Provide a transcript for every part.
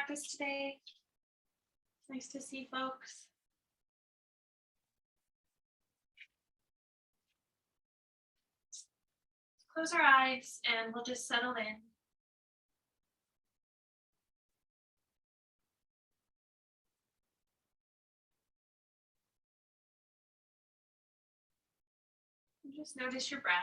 practice today. It's nice to see folks. Close our eyes and we'll just settle in. And just notice your breath.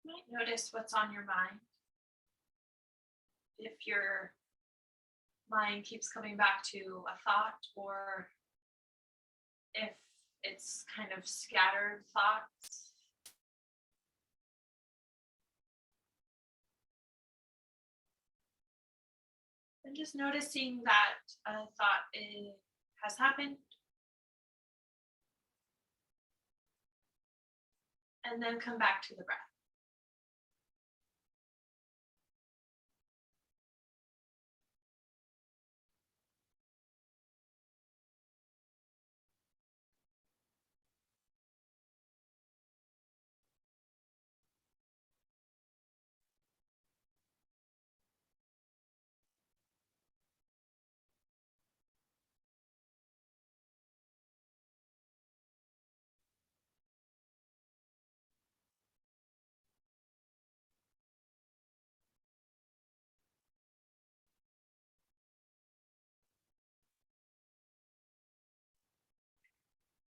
You might notice what's on your mind. If your mind keeps coming back to a thought, or if it's kind of scattered thoughts. And just noticing that a thought has happened. And then come back to the breath.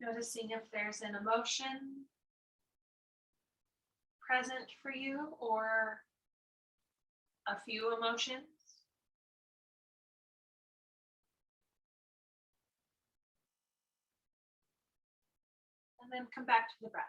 Noticing if there's an emotion present for you or a few emotions. And then come back to the breath.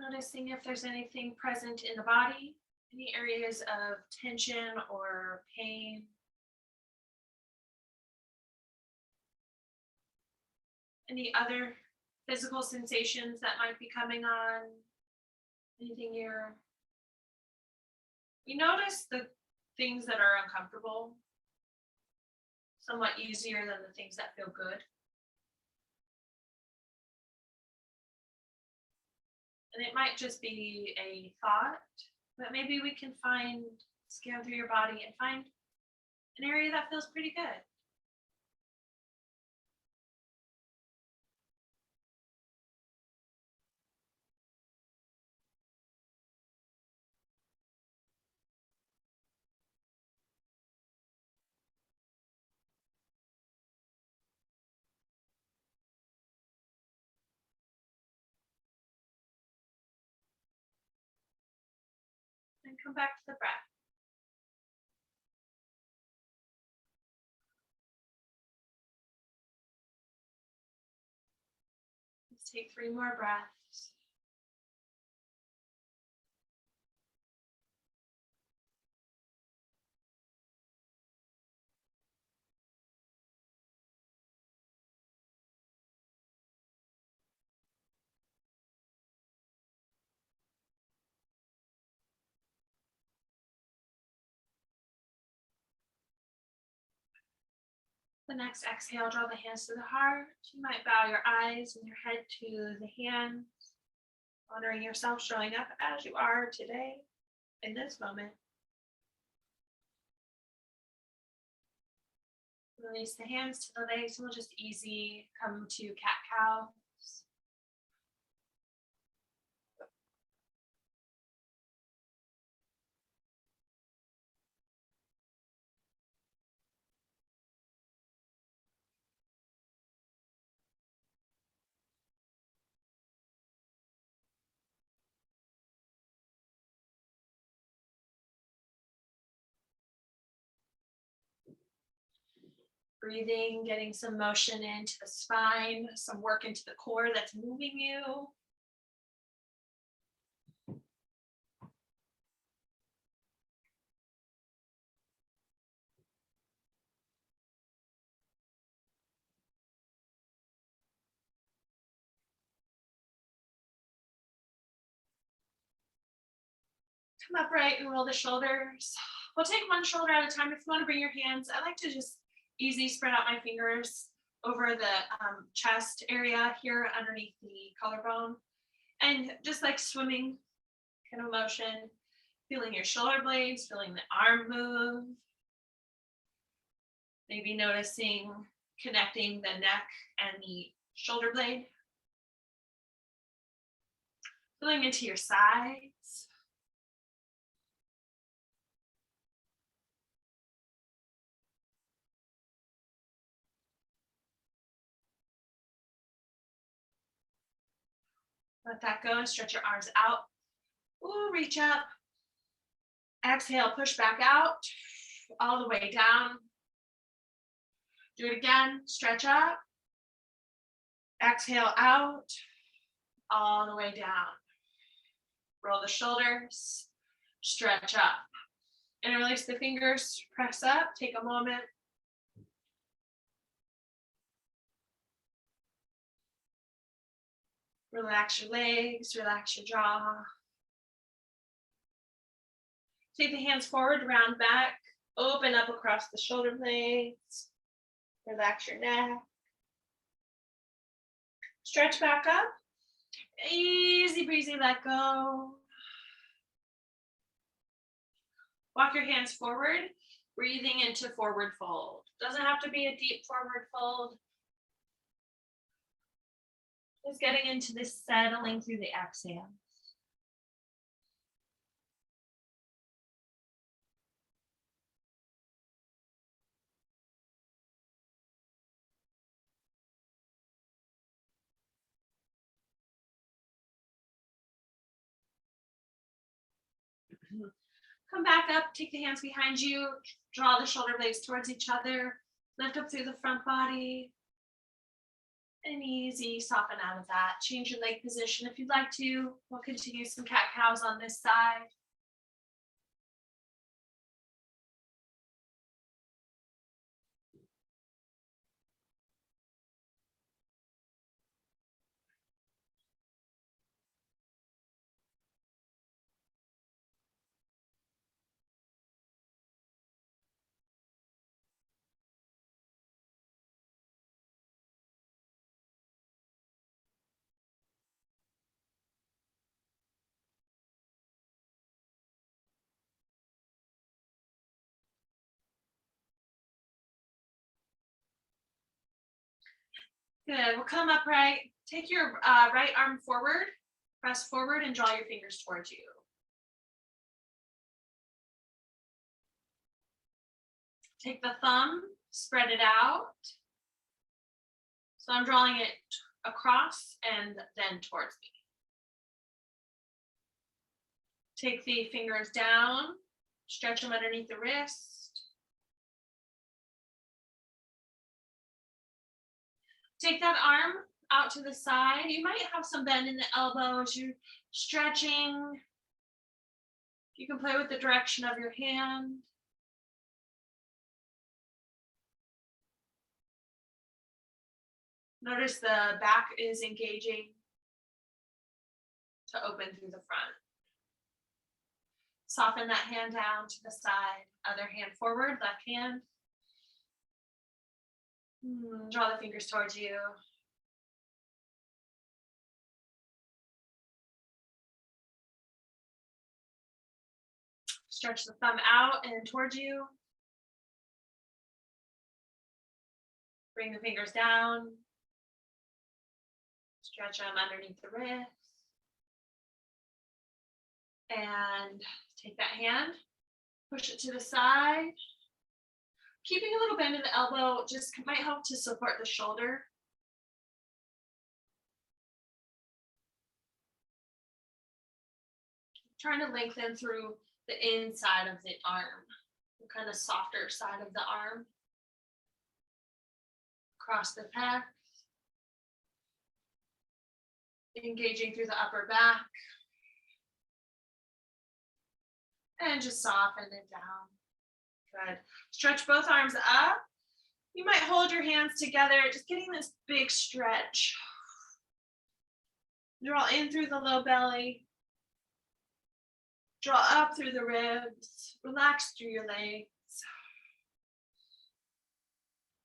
Noticing if there's anything present in the body, any areas of tension or pain. Any other physical sensations that might be coming on. Anything here. We notice the things that are uncomfortable somewhat easier than the things that feel good. And it might just be a thought, but maybe we can scan through your body and find an area that feels pretty good. And come back to the breath. Let's take 3 more breaths. The next exhale, draw the hands to the heart. You might bow your eyes and your head to the hands, honoring yourself, showing up as you are today in this moment. Release the hands to the legs, and we'll just easy come to cat-cow. Breathing, getting some motion into the spine, some work into the core that's moving you. Come upright and roll the shoulders. We'll take one shoulder at a time. If you want to bring your hands, I like to just easy spread out my fingers over the chest area here underneath the collarbone. And just like swimming kind of motion, feeling your shoulder blades, feeling the arm move. Maybe noticing connecting the neck and the shoulder blade. Feeling into your sides. Let that go and stretch your arms out. Ooh, reach up. Exhale, push back out, all the way down. Do it again, stretch up. Exhale out, all the way down. Roll the shoulders, stretch up. And release the fingers, press up, take a moment. Relax your legs, relax your jaw. Take the hands forward, round back, open up across the shoulder blades. Relax your neck. Stretch back up. Easy breezy, let go. Walk your hands forward, breathing into forward fold. Doesn't have to be a deep forward fold. Just getting into this settling through the exhale. Come back up, take the hands behind you, draw the shoulder blades towards each other, lift up through the front body. And easy, soften out of that. Change your leg position if you'd like to. We'll continue some cat-cows on this side. Good, we'll come upright. Take your right arm forward, press forward and draw your fingers towards you. Take the thumb, spread it out. So I'm drawing it across and then towards me. Take the fingers down, stretch them underneath the wrist. Take that arm out to the side. You might have some bend in the elbows. You're stretching. You can play with the direction of your hand. Notice the back is engaging to open through the front. Soften that hand down to the side. Other hand forward, left hand. Draw the fingers towards you. Stretch the thumb out and towards you. Bring the fingers down. Stretch them underneath the wrist. And take that hand, push it to the side. Keeping a little bend in the elbow just might help to support the shoulder. Trying to lengthen through the inside of the arm, the kind of softer side of the arm. Across the pec. Engaging through the upper back. And just soften it down. Good. Stretch both arms up. You might hold your hands together, just getting this big stretch. Draw in through the low belly. Draw up through the ribs. Relax through your legs.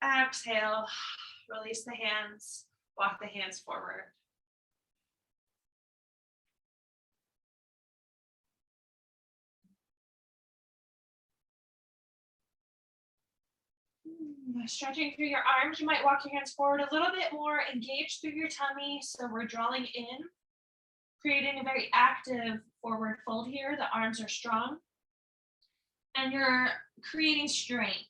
Exhale. Release the hands. Walk the hands forward. Stretching through your arms, you might walk your hands forward a little bit more, engage through your tummy. So we're drawing in, creating a very active forward fold here. The arms are strong. And you're creating strength.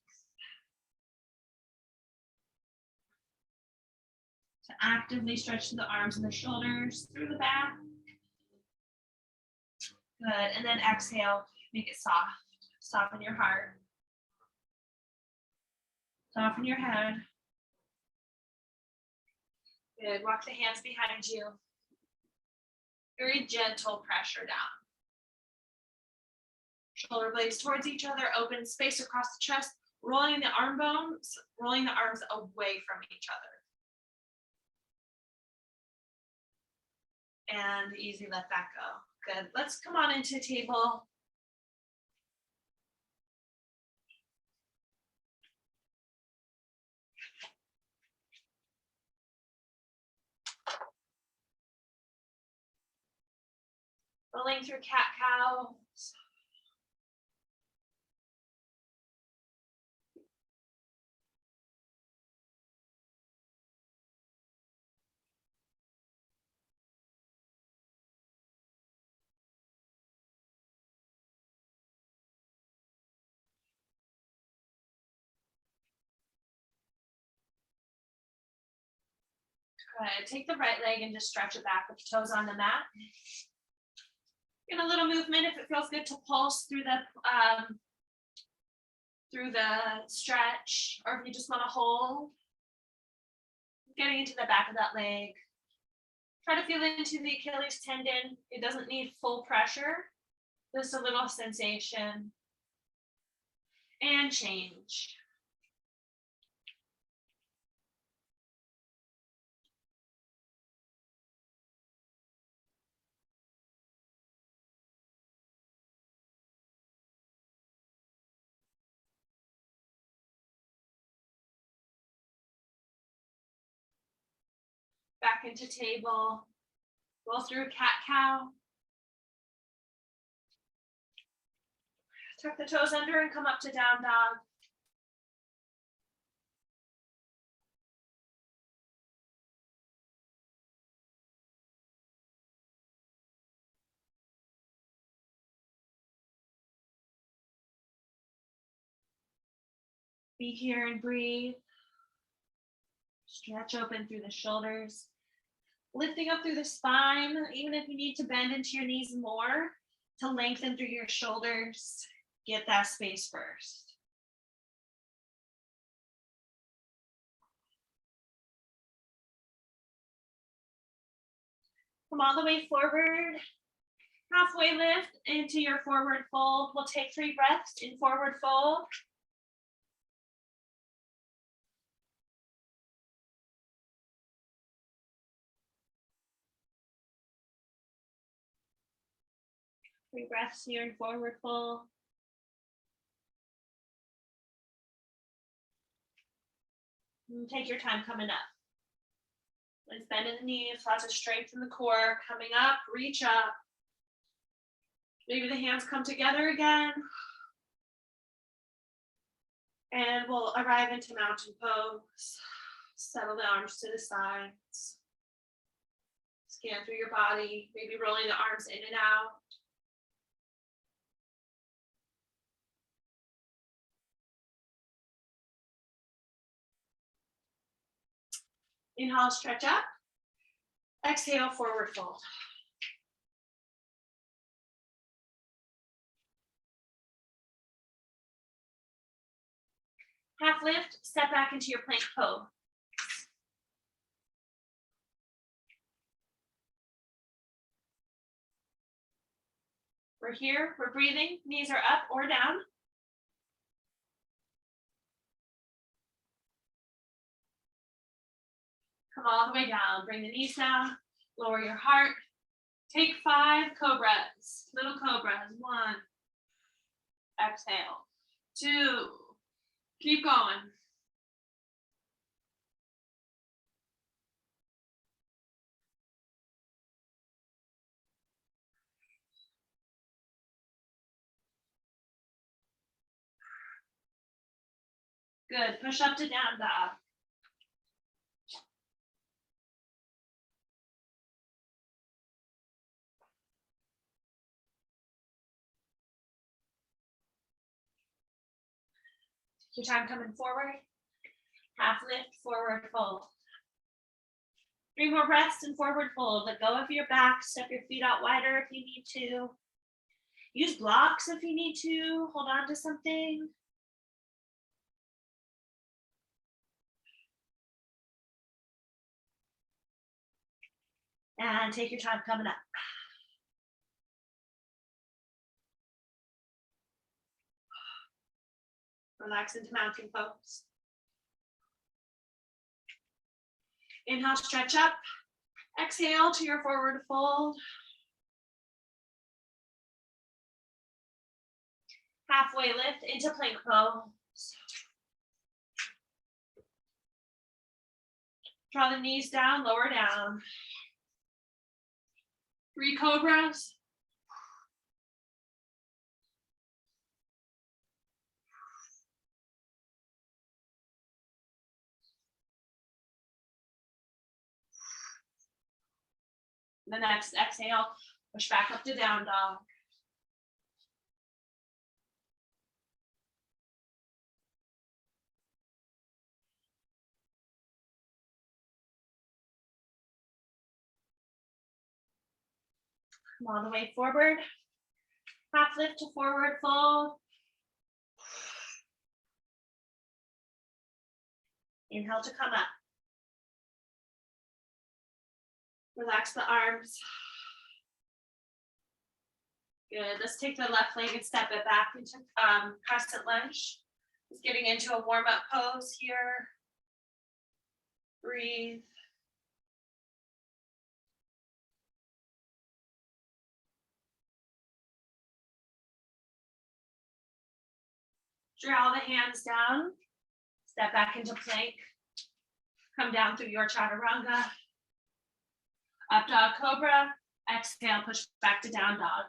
So actively stretch the arms and the shoulders through the back. Good. And then exhale, make it soft. Soften your heart. Soften your head. Good. Walk the hands behind you. Very gentle pressure down. Shoulder blades towards each other, open space across the chest, rolling the arm bones, rolling the arms away from each other. And easy, let that go. Good. Let's come on into table. Rolling through cat-cow. Good. Take the right leg and just stretch it back with the toes on the mat. Get a little movement if it feels good to pulse through the stretch, or if you just want to hold. Getting into the back of that leg. Try to feel into the Achilles tendon. It doesn't need full pressure, just a little sensation. And change. Back into table. Roll through cat-cow. Tuck the toes under and come up to down dog. Be here and breathe. Stretch open through the shoulders. Lifting up through the spine, even if you need to bend into your knees more to lengthen through your shoulders, get that space first. Come all the way forward. Halfway lift into your forward fold. We'll take 3 breaths in forward fold. Three breaths here in forward fold. And take your time coming up. Let's bend in the knees, lots of strength in the core. Coming up, reach up. Maybe the hands come together again. And we'll arrive into mountain pose. Settle the arms to the sides. Scan through your body, maybe rolling the arms in and out. Inhale, stretch up. Exhale, forward fold. Half lift, step back into your plank pose. We're here, we're breathing, knees are up or down. Come all the way down, bring the knees down, lower your heart. Take 5 cobras, little cobras. 1, exhale, 2, keep going. Good, push up to down dog. Take your time coming forward. Half lift, forward fold. 3 more breaths and forward fold. Let go of your back, step your feet out wider if you need to. Use blocks if you need to, hold on to something. And take your time coming up. Relax into mountain pose. Inhale, stretch up. Exhale to your forward fold. Halfway lift into plank pose. Draw the knees down, lower down. 3 cobras. The next exhale, push back up to down dog. Come all the way forward. Half lift to forward fold. Inhale to come up. Relax the arms. Good. Let's take the left leg and step it back into crescent lunge. Just getting into a warm-up pose here. Breathe. Draw the hands down. Step back into plank. Come down through your chaturanga. Up dog cobra. Exhale, push back to down dog.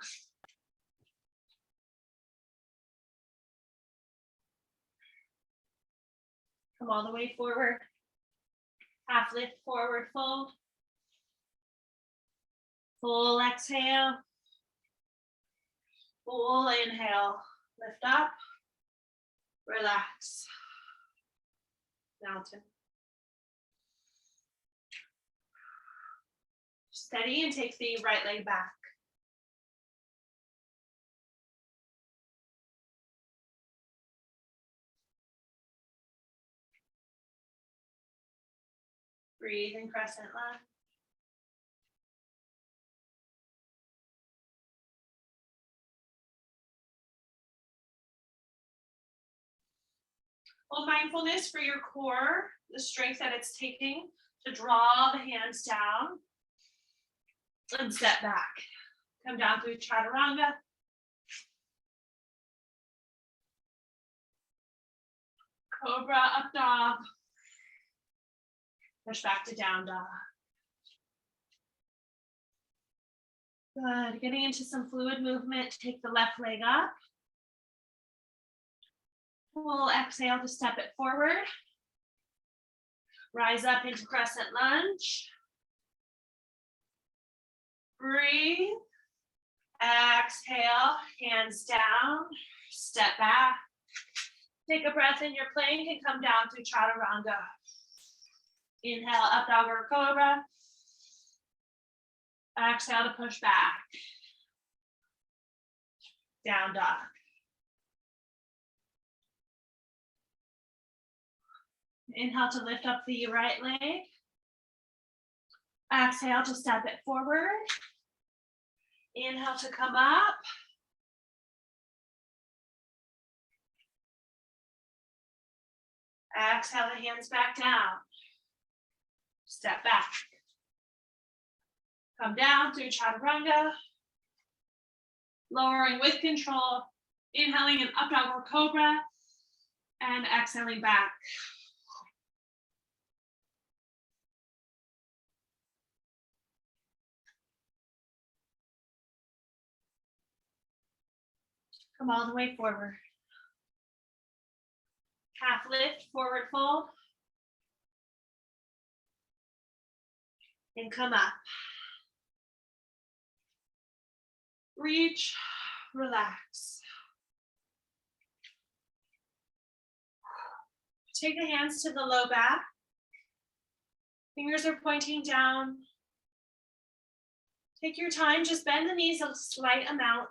Come all the way forward. Half lift, forward fold. Full exhale. Full inhale. Lift up. Relax. Mountain. Steady and take the right leg back. Breathe in crescent lunge. Hold mindfulness for your core, the strength that it's taking to draw the hands down and step back. Come down through chaturanga. Cobra, up dog. Push back to down dog. Good, getting into some fluid movement, take the left leg up. We'll exhale to step it forward. Rise up into crescent lunge. Breathe. Exhale, hands down, step back. Take a breath in your plank and come down through chaturanga. Inhale, up dog or cobra. Exhale to push back. Down dog. Inhale to lift up the right leg. Exhale to step it forward. Inhale to come up. Exhale the hands back down. Step back. Come down through chaturanga. Lowering with control. Inhaling an up dog or cobra. And exhaling back. Come all the way forward. Half lift, forward fold. And come up. Reach, relax. Take the hands to the low back. Fingers are pointing down. Take your time, just bend the knees a slight amount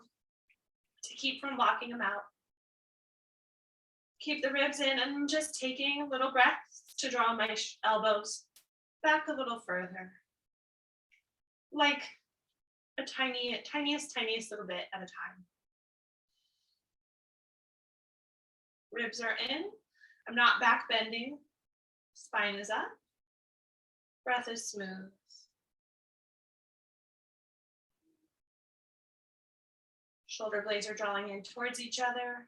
to keep from locking them out. Keep the ribs in and just taking little breaths to draw my elbows back a little further. Like a tiniest little bit at a time. Ribs are in. I'm not back bending. Spine is up. Breath is smooth. Shoulder blades are drawing in towards each other.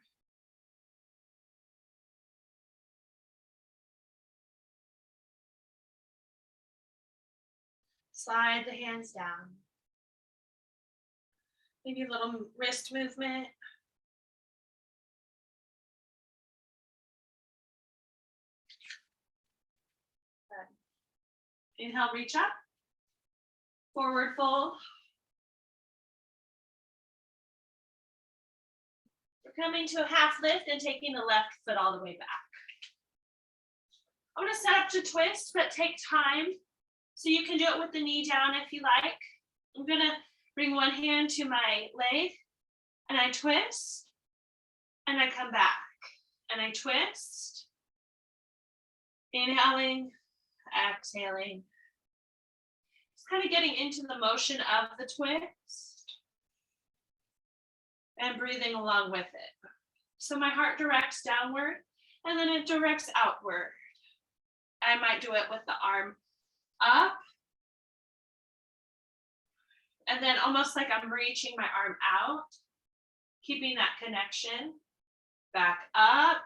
Slide the hands down. Maybe a little wrist movement. Good. Inhale, reach up. Forward fold. We're coming to a half lift and taking the left foot all the way back. I'm going to set up to twist, but take time. So you can do it with the knee down if you like. I'm going to bring one hand to my leg and I twist and I come back and I twist. Inhaling, exhaling. Just kind of getting into the motion of the twist and breathing along with it. So my heart directs downward and then it directs outward. I might do it with the arm up. And then almost like I'm reaching my arm out, keeping that connection. Back up.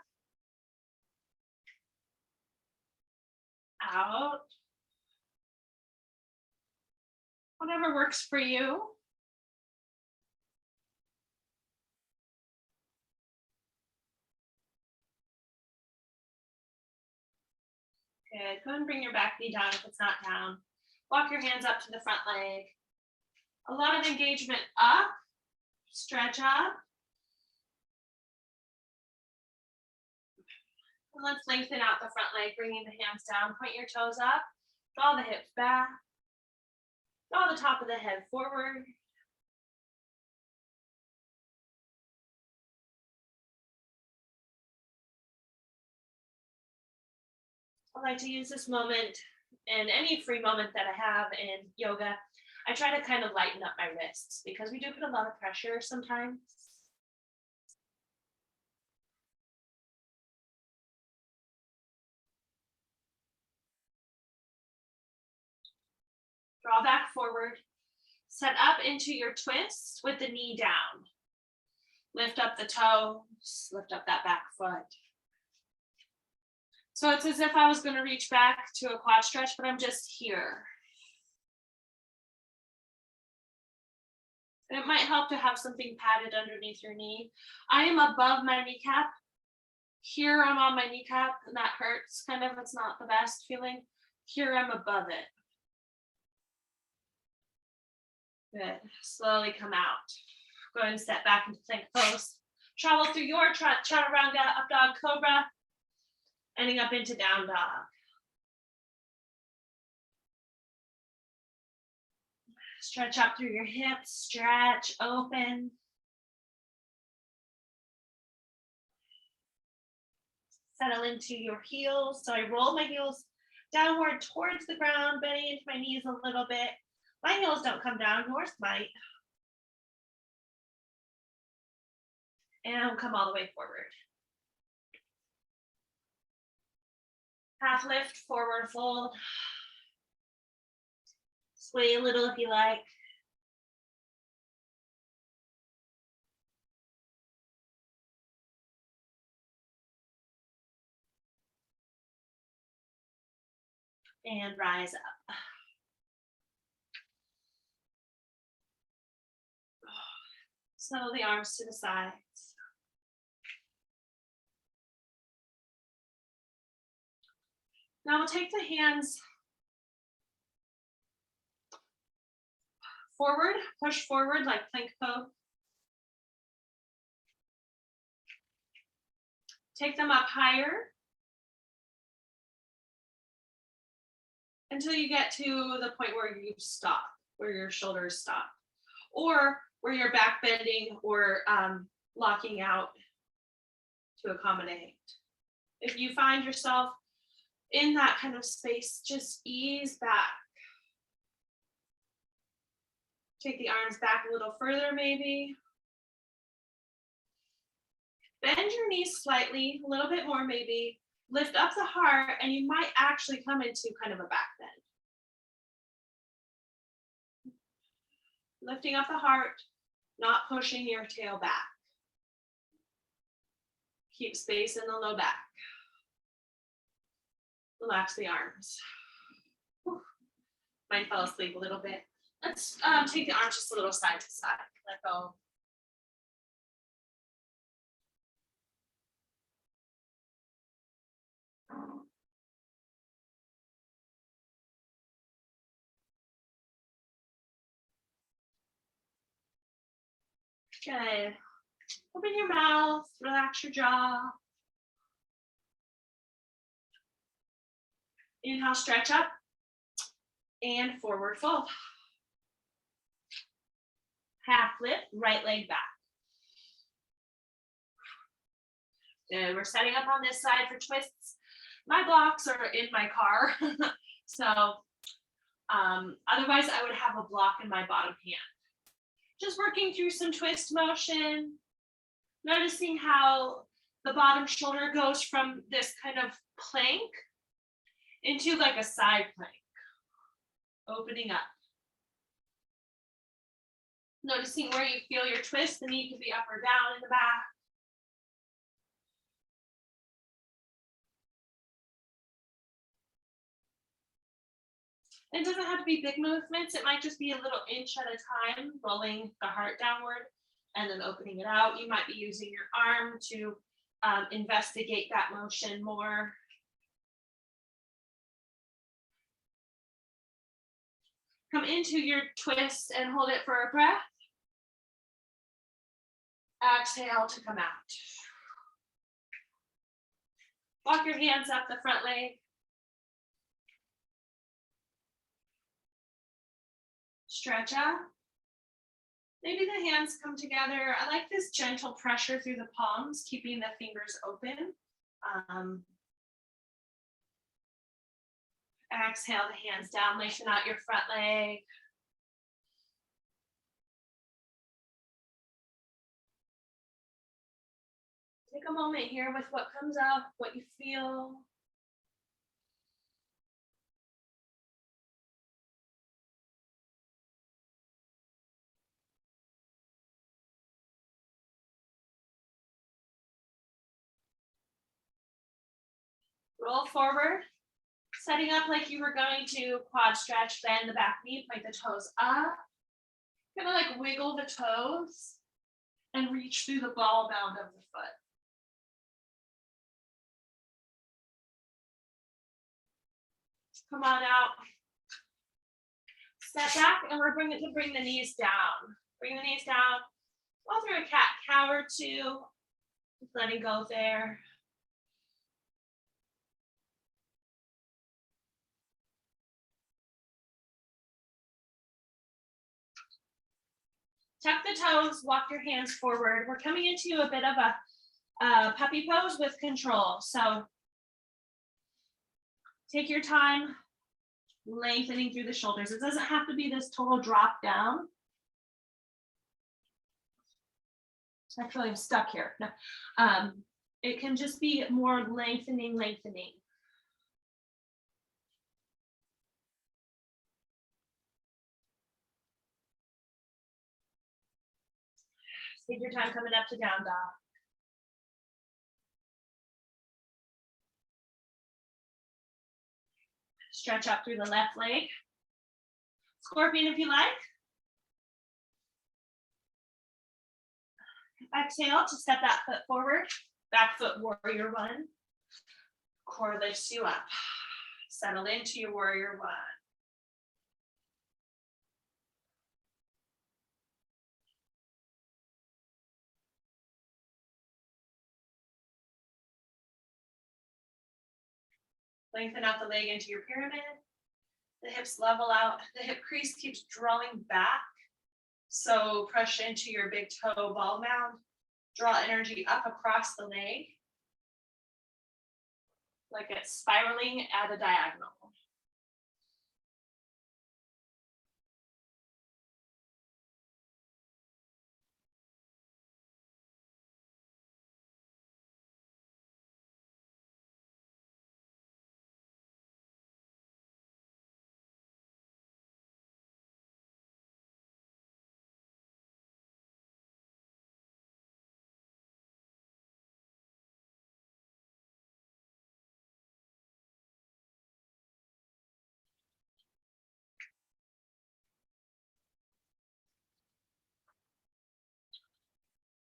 Out. Whatever works for you. Good. Go ahead and bring your back knee down if it's not down. Walk your hands up to the front leg. A lot of engagement up, stretch up. And let's lengthen out the front leg, bringing the hands down, point your toes up, draw the hips back, draw the top of the head forward. I like to use this moment and any free moment that I have in yoga. I try to kind of lighten up my wrists because we do put a lot of pressure sometimes. Draw back forward. Set up into your twist with the knee down. Lift up the toes, lift up that back foot. So it's as if I was going to reach back to a quad stretch, but I'm just here. And it might help to have something padded underneath your knee. I am above my kneecap. Here I'm on my kneecap, and that hurts kind of. It's not the best feeling. Here I'm above it. Good. Slowly come out. Go ahead and step back into plank pose. Travel through your chaturanga, up dog, cobra, ending up into down dog. Stretch up through your hips, stretch, open. Settle into your heels. So I roll my heels downward towards the ground, bending into my knees a little bit. My heels don't come down, yours might. And come all the way forward. Half lift, forward fold. Sway a little if you like. And rise up. Settle the arms to the sides. Now we'll take the hands forward, push forward like plank pose. Take them up higher until you get to the point where you stop, where your shoulders stop, or where you're back bending or locking out to accommodate. If you find yourself in that kind of space, just ease back. Take the arms back a little further, maybe. Bend your knees slightly, a little bit more maybe. Lift up the heart, and you might actually come into kind of a back bend. Lifting up the heart, not pushing your tail back. Keep space in the low back. Relax the arms. Mine fell asleep a little bit. Let's take the arms just a little side to side. Let go. Good. Open your mouth, relax your jaw. Inhale, stretch up, and forward fold. Half lift, right leg back. Good, we're setting up on this side for twists. My blocks are in my car, so otherwise I would have a block in my bottom hand. Just working through some twist motion, noticing how the bottom shoulder goes from this kind of plank into like a side plank, opening up. Noticing where you feel your twist, the knee could be up or down in the back. It doesn't have to be big movements. It might just be a little inch at a time, rolling the heart downward and then opening it out. You might be using your arm to investigate that motion more. Come into your twist and hold it for a breath. Exhale to come out. Walk your hands up the front leg. Stretch out. Maybe the hands come together. I like this gentle pressure through the palms, keeping the fingers open. Exhale the hands down, lengthen out your front leg. Take a moment here with what comes up, what you feel. Roll forward, setting up like you were going to quad stretch, bend the back knee, point the toes up. Gonna like wiggle the toes and reach through the ball mound of the foot. Come on out. Step back, and we're going to bring the knees down. Bring the knees down. Go through a cat cow or two. Just letting go there. Tuck the toes, walk your hands forward. We're coming into a bit of a puppy pose with control. So take your time lengthening through the shoulders. It doesn't have to be this total drop down. Actually, I'm stuck here. No. It can just be more lengthening. Take your time coming up to down dog. Stretch up through the left leg. Scorpion if you like. Exhale to step that foot forward. Back foot warrior one. Core lifts you up. Settle into your warrior one. Lengthen out the leg into your pyramid. The hips level out. The hip crease keeps drawing back. So press into your big toe ball mound. Draw energy up across the leg. Like it's spiraling at a diagonal.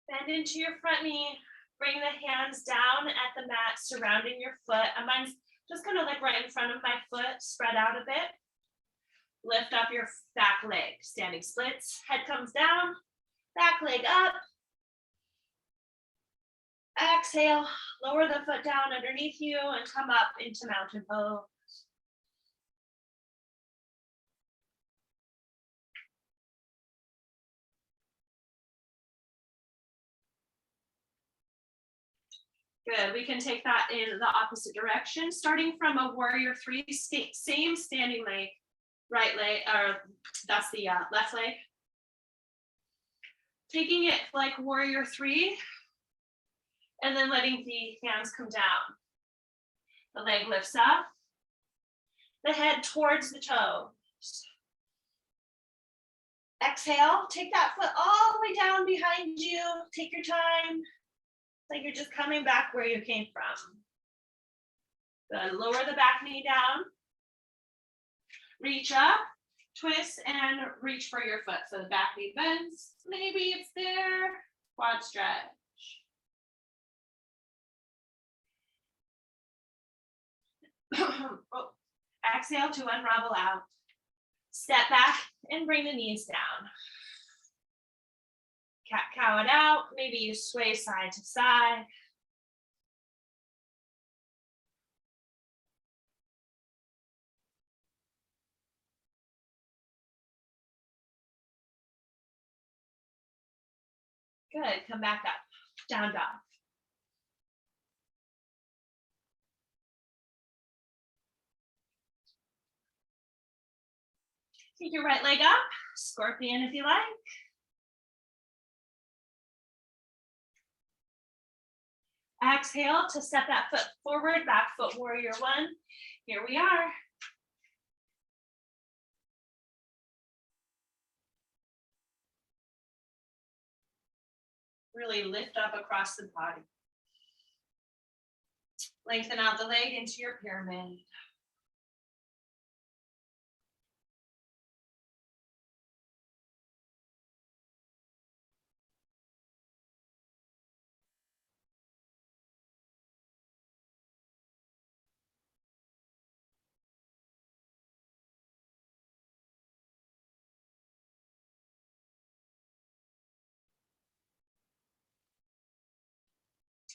Bend into your front knee, bring the hands down at the mat surrounding your foot. And mine's just gonna like right in front of my foot, spread out a bit. Lift up your back leg, standing splits, head comes down, back leg up. Exhale, lower the foot down underneath you and come up into mountain pose. Good, we can take that in the opposite direction, starting from a warrior three, same standing leg, right leg, or that's the left leg. Taking it like warrior three, and then letting the hands come down. The leg lifts up, the head towards the toes. Exhale, take that foot all the way down behind you. Take your time. Like you're just coming back where you came from. Good. Lower the back knee down. Reach up, twist, and reach for your foot. So the back knee bends. Maybe it's there. Quad stretch. Oh. Exhale to unravel out. Step back and bring the knees down. Cat cow it out. Maybe you sway side to side. Good. Come back up. Down dog. Take your right leg up. Scorpion if you like. Exhale to step that foot forward, back foot warrior one. Here we are. Really lift up across the body. Lengthen out the leg into your pyramid.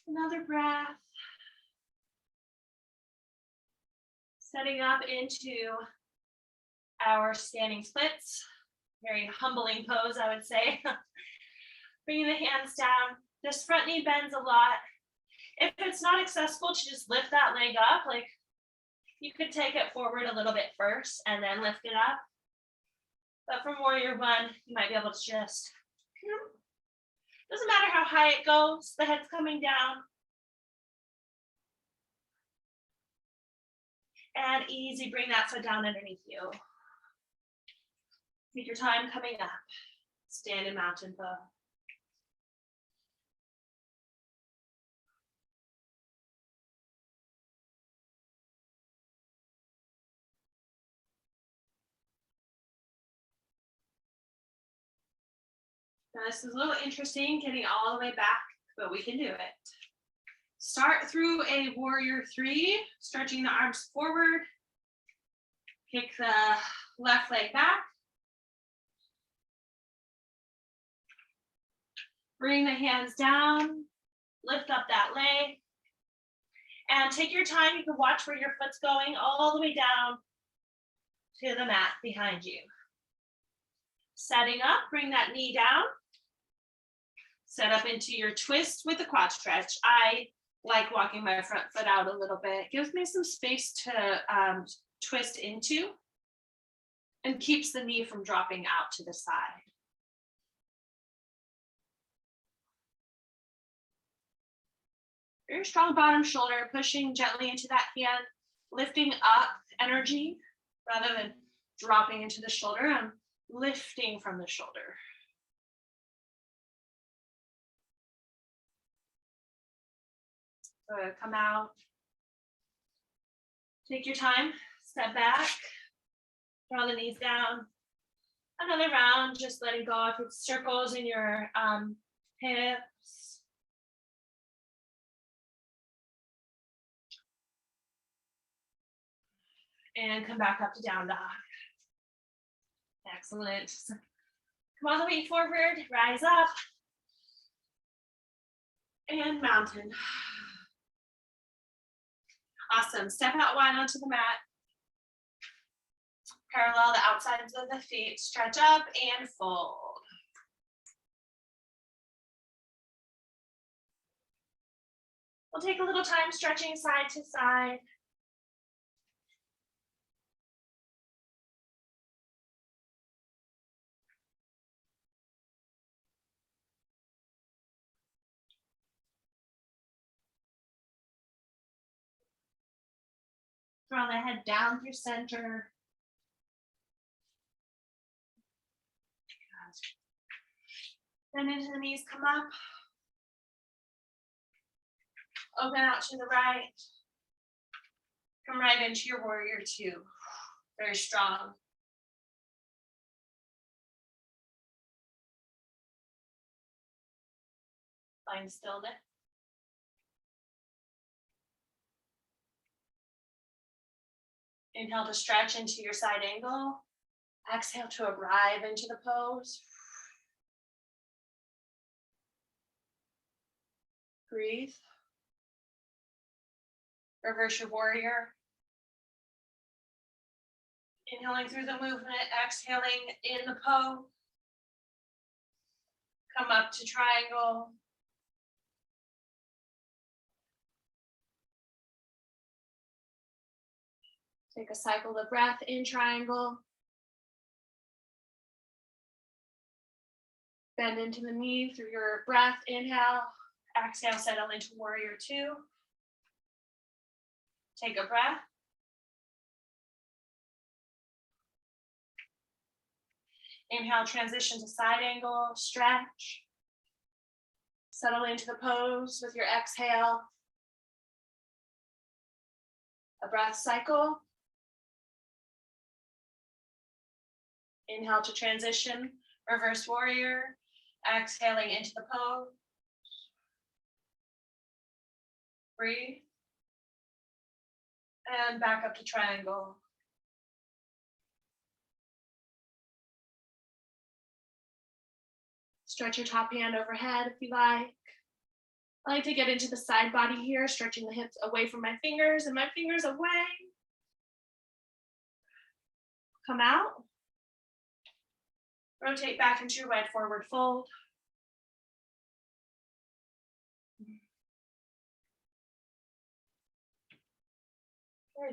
Another breath. Setting up into our standing splits. Very humbling pose, I would say. Bringing the hands down. This front knee bends a lot. If it's not accessible to just lift that leg up, like you could take it forward a little bit first and then lift it up. But from warrior one, you might be able to just, doesn't matter how high it goes, the head's coming down. And easy, bring that foot down underneath you. Take your time coming up. Stand in mountain pose. Now this is a little interesting, getting all the way back, but we can do it. Start through a warrior three, stretching the arms forward. Kick the left leg back. Bring the hands down, lift up that leg. And take your time, you can watch where your foot's going all the way down to the mat behind you. Setting up, bring that knee down. Set up into your twist with a quad stretch. I like walking my front foot out a little bit. Gives me some space to twist into and keeps the knee from dropping out to the side. Very strong bottom shoulder, pushing gently into that hand, lifting up energy rather than dropping into the shoulder. I'm lifting from the shoulder. So come out, take your time, step back, draw the knees down. Another round, just letting go if it's circles in your hips. And come back up to down dog. Excellent. Come all the way forward, rise up. And mountain. Awesome. Step out wide onto the mat. Parallel the outsides of the feet. Stretch up and fold. We'll take a little time stretching side to side. Draw the head down through center. Bend into the knees, come up. Open out to the right. Come right into your warrior two. Very strong. Find stillness. Inhale to stretch into your side angle. Exhale to arrive into the pose. Breathe. Reverse your warrior. Inhaling through the movement, exhaling in the pose. Come up to triangle. Take a cycle of breath in triangle. Bend into the knee through your breath. Inhale. Exhale, settle into warrior two. Take a breath. Inhale, transition to side angle, stretch. Settle into the pose with your exhale. A breath cycle. Inhale to transition, reverse warrior, exhaling into the pose. Breathe. And back up to triangle. Stretch your top hand overhead if you like. I like to get into the side body here, stretching the hips away from my fingers and my fingers away. Come out. Rotate back into your wide forward fold.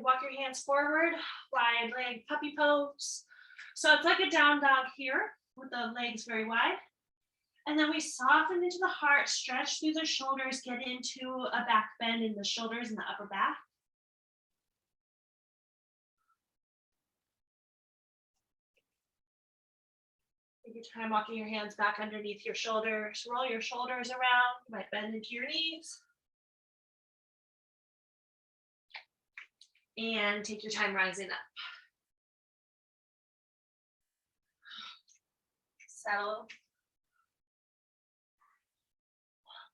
Walk your hands forward, wide leg puppy pose. So it's like a down dog here with the legs very wide. And then we soften into the heart, stretch through the shoulders, get into a back bend in the shoulders and the upper back. Take your time walking your hands back underneath your shoulders. Roll your shoulders around, you might bend into your knees. And take your time rising up. Settle.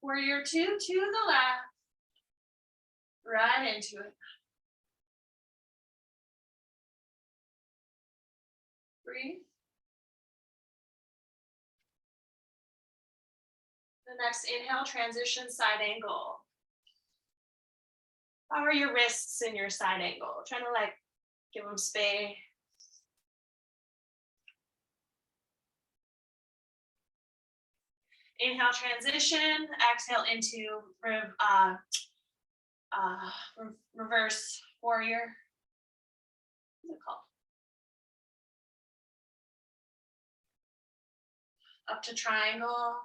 Warrior two to the left. Right into it. Breathe. The next inhale, transition side angle. How are your wrists in your side angle? Trying to like give them space. Inhale, transition. Exhale into reverse warrior. What's it called? Up to triangle.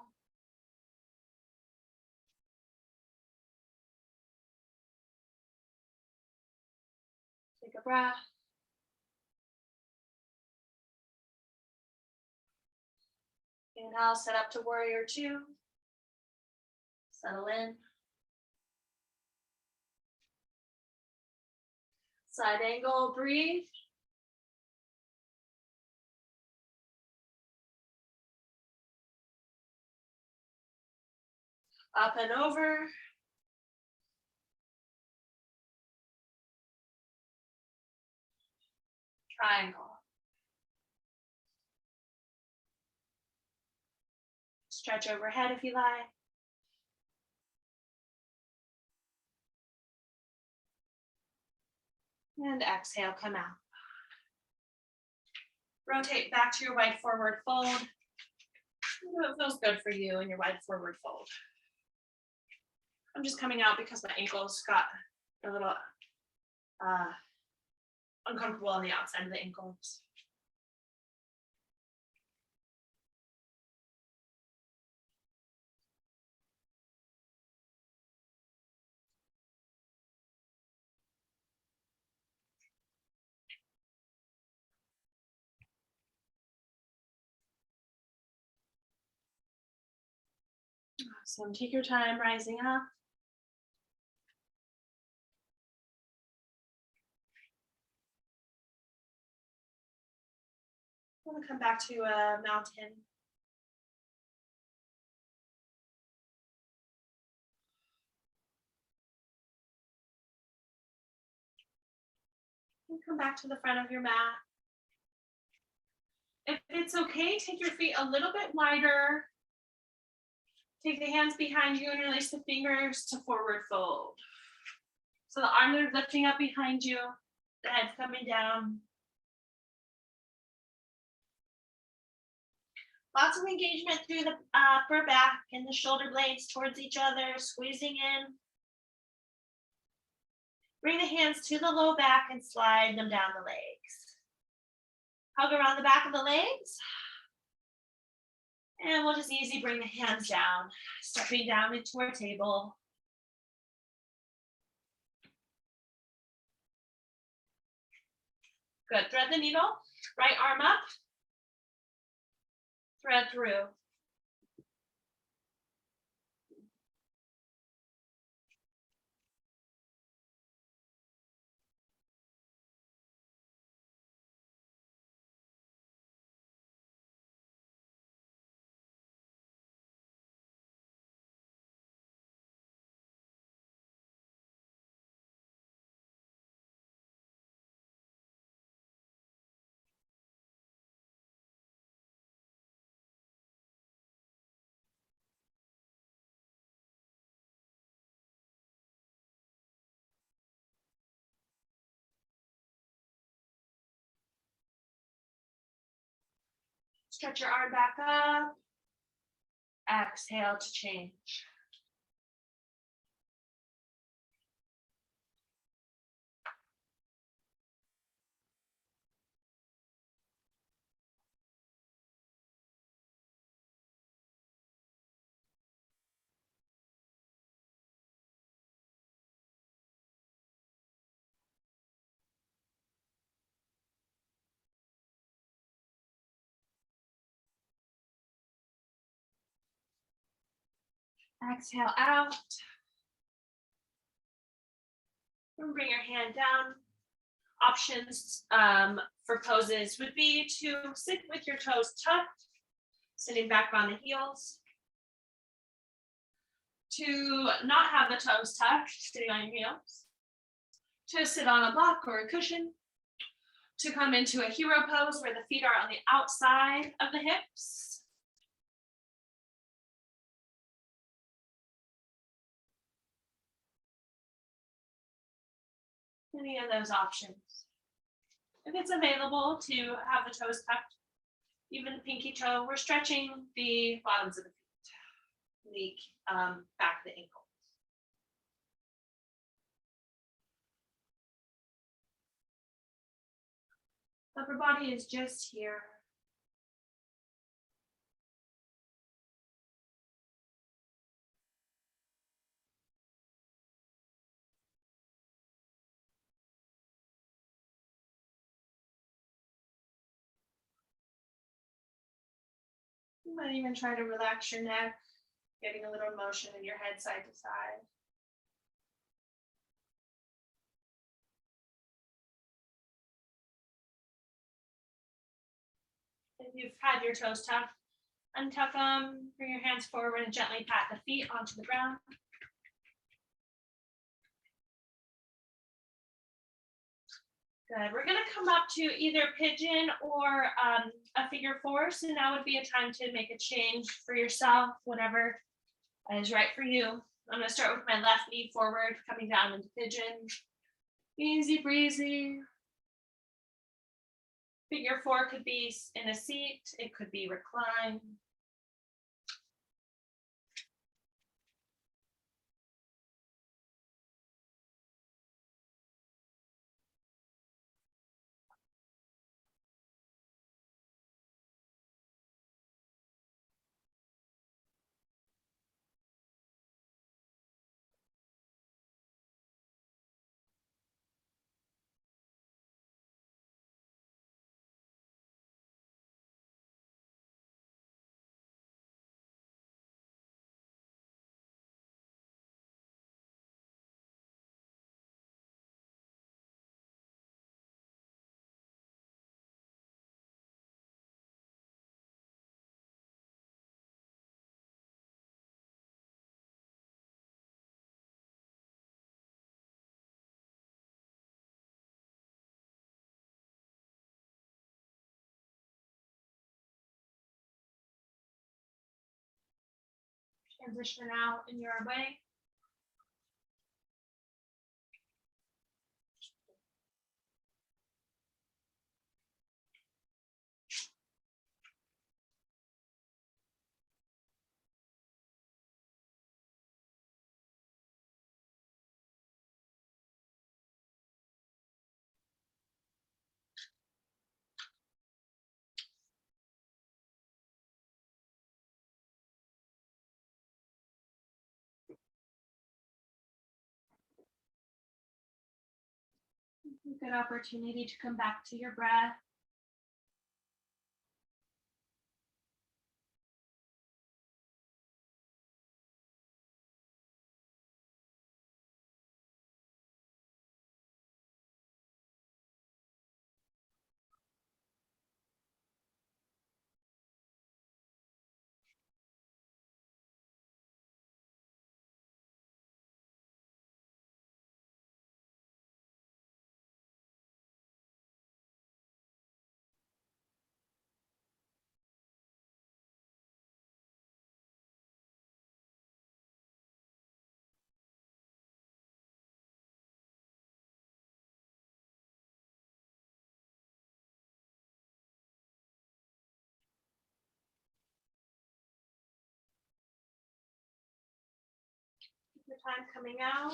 Take a breath. Inhale, set up to warrior two. Settle in. Side angle, breathe. Up and over. Triangle. Stretch overhead if you like. And exhale, come out. Rotate back to your wide forward fold. It feels good for you in your wide forward fold. I'm just coming out because my ankles got a little uncomfortable on the outside of the ankles. So take your time rising up. I'm going to come back to a mountain. And come back to the front of your mat. If it's okay, take your feet a little bit wider. Take the hands behind you and release the fingers to forward fold. So the arms are lifting up behind you, the head's coming down. Lots of engagement through the upper back and the shoulder blades towards each other, squeezing in. Bring the hands to the low back and slide them down the legs. Hug around the back of the legs. And we'll just easy bring the hands down, stepping down into our table. Good, thread the needle, right arm up. Thread through. Stretch your arm back up. Exhale to change. Exhale out. And bring your hand down. Options for poses would be to sit with your toes tucked, sitting back on the heels. To not have the toes tucked, sitting on your heels. To sit on a block or a cushion. To come into a hero pose where the feet are on the outside of the hips. Any of those options. If it's available to have the toes tucked, even the pinky toe, we're stretching the bottoms of the feet, the back of the ankle. Upper body is just here. You might even try to relax your neck, getting a little motion in your head side to side. If you've had your toes tucked, untuck them, bring your hands forward and gently pat the feet onto the ground. Good. We're going to come up to either pigeon or a figure four. So now would be a time to make a change for yourself, whatever is right for you. I'm going to start with my left knee forward, coming down into pigeon. Easy breezy. Figure four could be in a seat. It could be reclined. Transition out in your way. Good opportunity to come back to your breath. Your time coming out.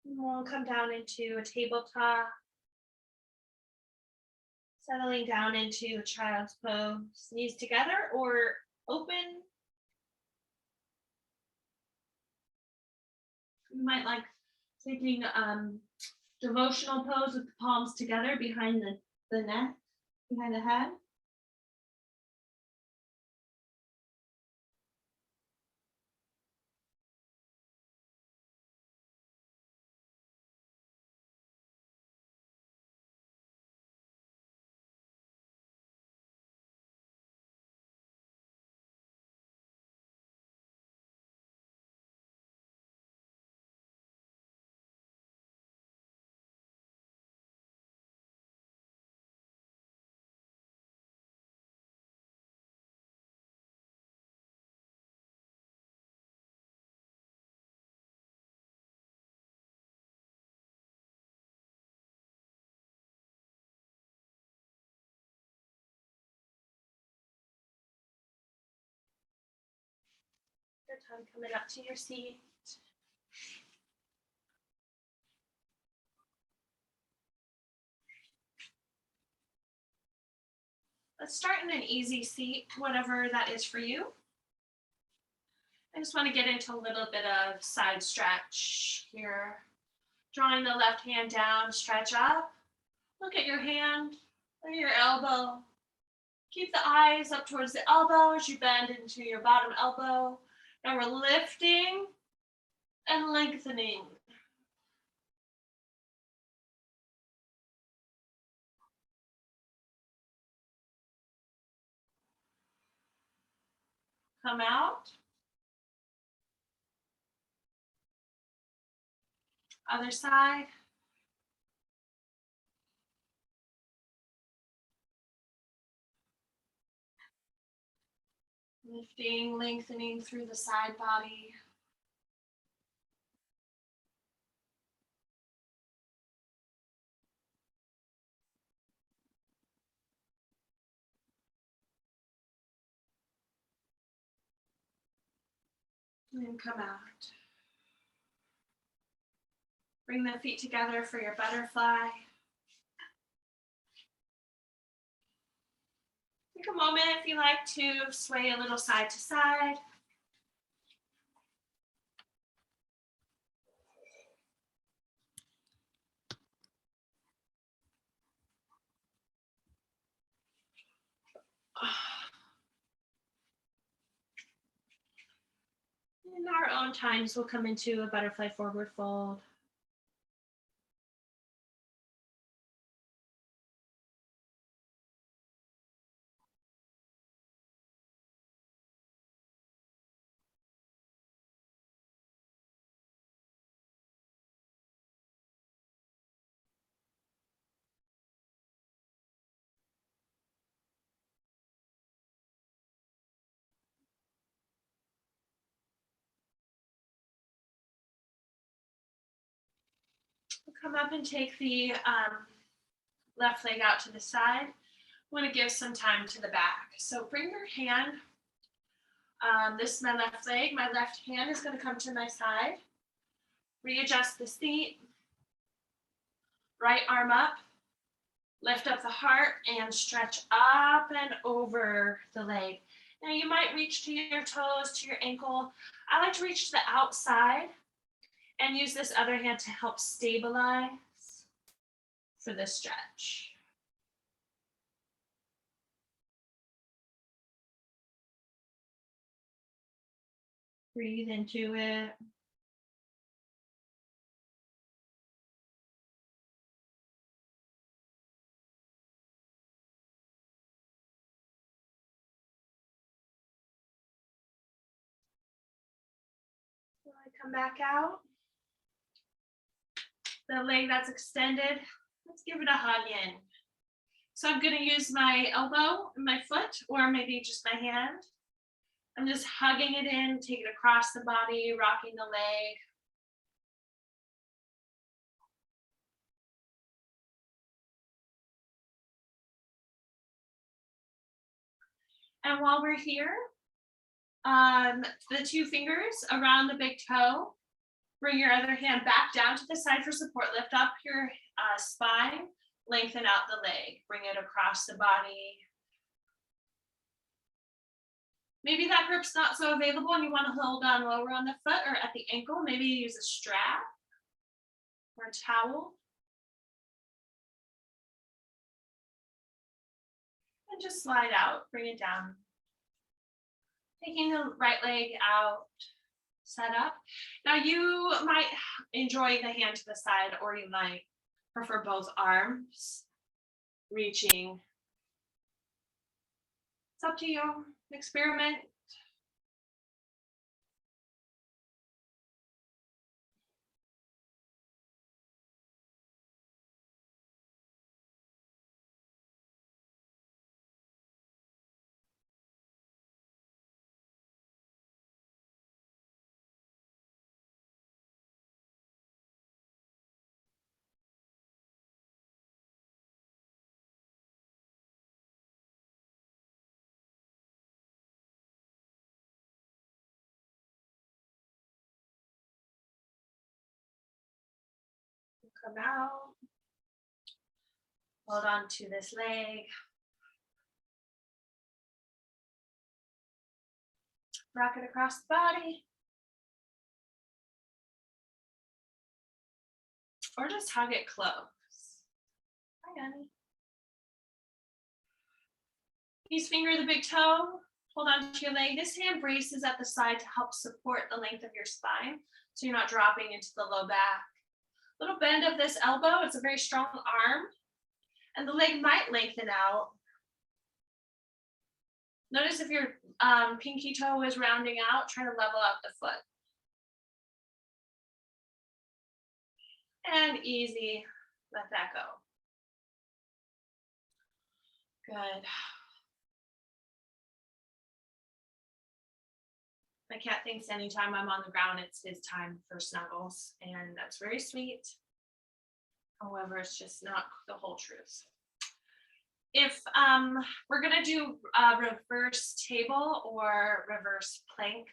And we'll come down into a tabletop. Settling down into a child's pose, knees together or open. You might like taking devotional pose with the palms together behind the neck, behind the head. Your tongue coming up to your seat. Let's start in an easy seat, whatever that is for you. I just want to get into a little bit of side stretch here. Drawing the left hand down, stretch up. Look at your hand, look at your elbow. Keep the eyes up towards the elbow as you bend into your bottom elbow. Now we're lifting and lengthening. Come out. Other side. Lifting, lengthening through the side body. And then come out. Bring the feet together for your butterfly. Take a moment if you like to sway a little side to side. In our own times, we'll come into a butterfly forward fold. We'll come up and take the left leg out to the side. I want to give some time to the back. So bring your hand. This is my left leg. My left hand is going to come to my side. Readjust the seat. Right arm up. Lift up the heart and stretch up and over the leg. Now you might reach to your toes, to your ankle. I like to reach to the outside and use this other hand to help stabilize for the stretch. Breathe into it. So I come back out. The leg that's extended, let's give it a hug in. So I'm going to use my elbow and my foot, or maybe just my hand. I'm just hugging it in, take it across the body, rocking the leg. And while we're here, The two fingers around the big toe. Bring your other hand back down to the side for support. Lift up your spine, lengthen out the leg, bring it across the body. Maybe that grip's not so available and you want to hold on lower on the foot or at the ankle. Maybe use a strap or a towel. And just slide out, bring it down. Taking the right leg out, set up. Now you might enjoy the hand to the side, or you might prefer both arms reaching. It's up to you. Experiment. Come out. Hold on to this leg. Rock it across the body. Or just hug it close. Hi, honey. Please finger the big toe. Hold on to your leg. This hand braces at the side to help support the length of your spine, so you're not dropping into the low back. Little bend of this elbow. It's a very strong arm. And the leg might lengthen out. Notice if your pinky toe is rounding out, try to level out the foot. And easy, let that go. Good. My cat thinks anytime I'm on the ground, it's his time for snuggles, and that's very sweet. However, it's just not the whole truth. If we're gonna do a reverse table or reverse plank,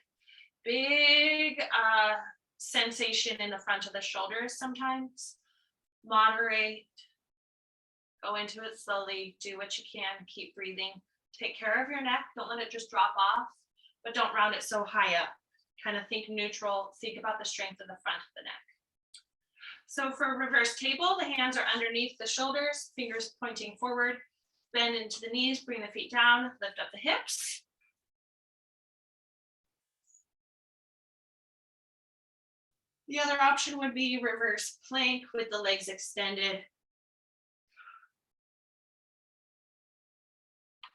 big sensation in the front of the shoulders sometimes. Moderate, go into it slowly, do what you can, keep breathing. Take care of your neck, don't let it just drop off, but don't round it so high up. Kind of think neutral, think about the strength of the front of the neck. So for reverse table, the hands are underneath the shoulders, fingers pointing forward, bend into the knees, bring the feet down, lift up the hips. The other option would be reverse plank with the legs extended.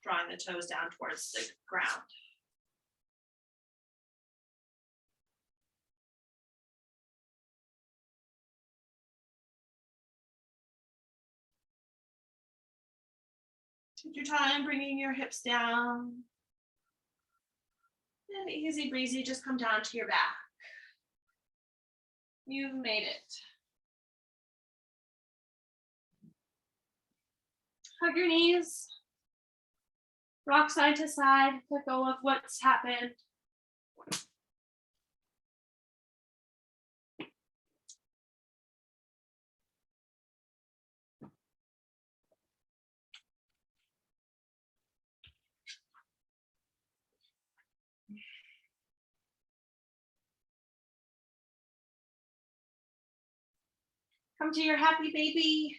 Drawing the toes down towards the ground. Take your time bringing your hips down. And easy breezy, just come down to your back. You've made it. Hug your knees. Rock side to side, let go of what's happened. Come to your happy baby.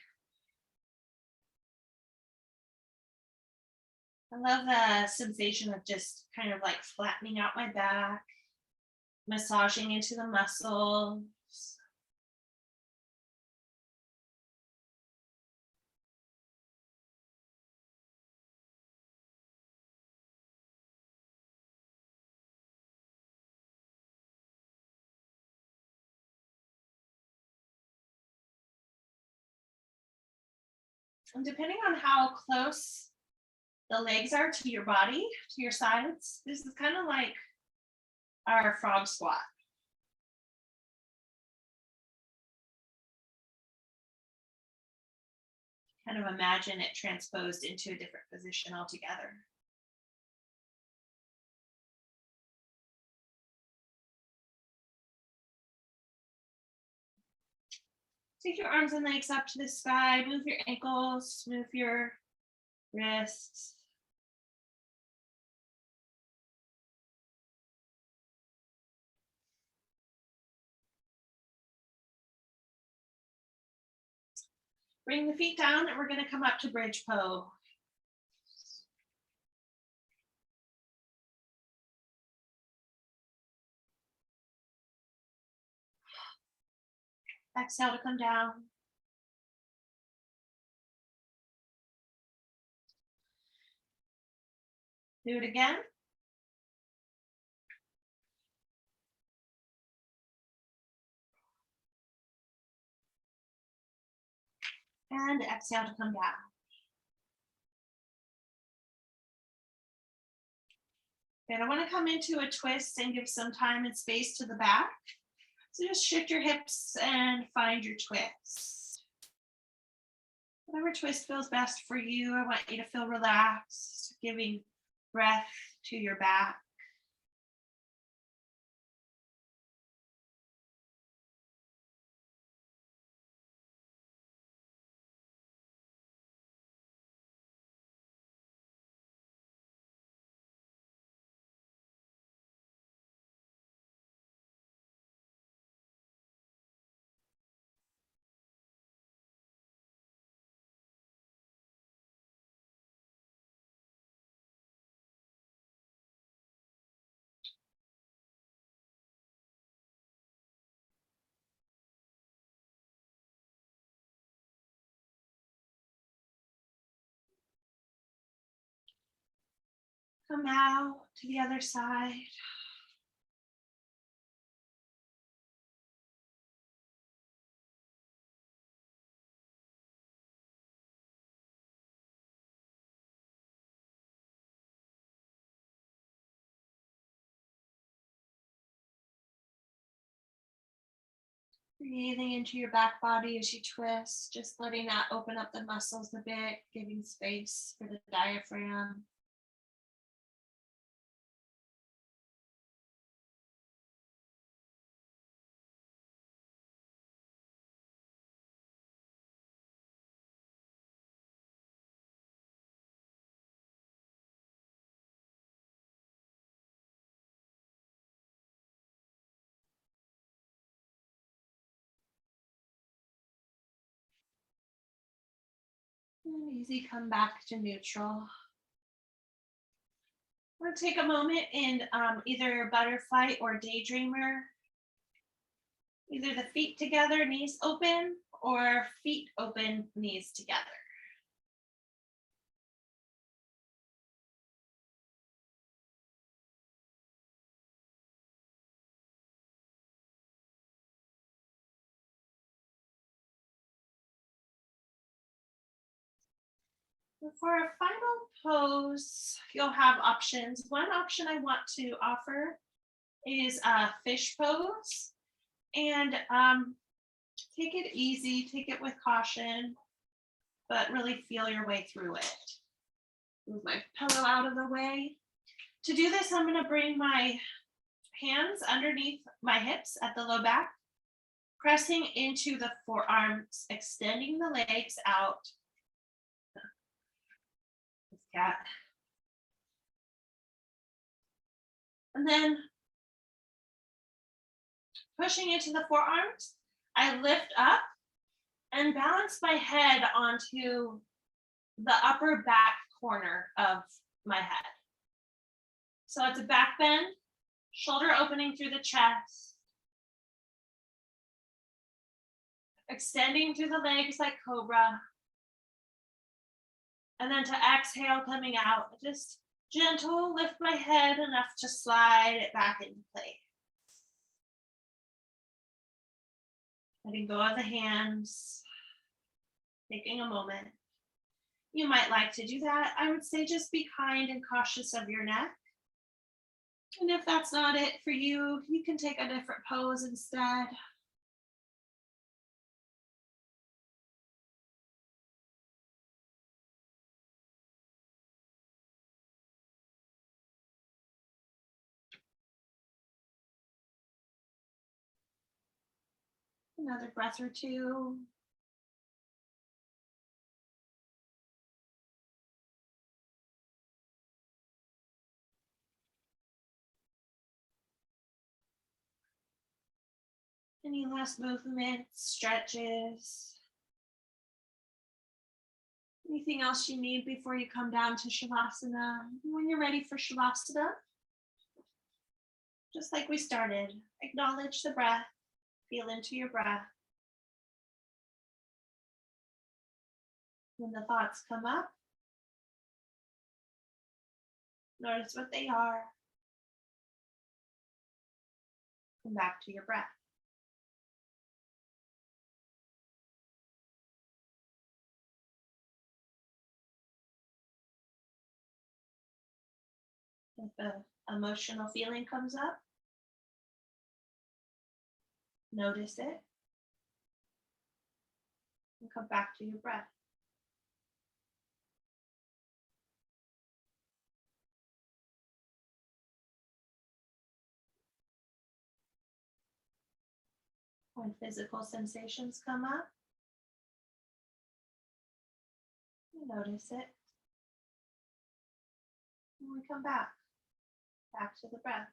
I love the sensation of just kind of like flattening out my back, massaging into the muscles. And depending on how close the legs are to your body, to your sides, this is kind of like our frog squat. Kind of imagine it transposed into a different position altogether. Take your arms and legs up to the sky, move your ankles, move your wrists. Bring the feet down and we're going to come up to bridge pose. Exhale to come down. Do it again. And exhale to come down. And I want to come into a twist and give some time and space to the back. So just shift your hips and find your twist. Whatever twist feels best for you, I want you to feel relaxed, giving breath to your back. Come out to the other side. Breathing into your back body as you twist, just letting that open up the muscles a bit, giving space for the diaphragm. And easy, come back to neutral. We're gonna take a moment in either butterfly or daydreamer. Either the feet together, knees open, or feet open, knees together. For a final pose, you'll have options. One option I want to offer is a fish pose. And take it easy, take it with caution, but really feel your way through it. Move my pillow out of the way. To do this, I'm going to bring my hands underneath my hips at the low back, pressing into the forearms, extending the legs out. Cat. And then pushing into the forearms, I lift up and balance my head onto the upper back corner of my head. So it's a back bend, shoulder opening through the chest, extending through the legs like cobra. And then to exhale, coming out, just gentle, lift my head enough to slide it back into place. Letting go of the hands, taking a moment. You might like to do that. I would say just be kind and cautious of your neck. And if that's not it for you, you can take a different pose instead. Another breath or two. Any last movements, stretches? Anything else you need before you come down to Shavasana? When you're ready for Shavasana, just like we started, acknowledge the breath, feel into your breath. When the thoughts come up, notice what they are. Come back to your breath. If an emotional feeling comes up, notice it and come back to your breath. When physical sensations come up, you notice it. And we come back to the breath.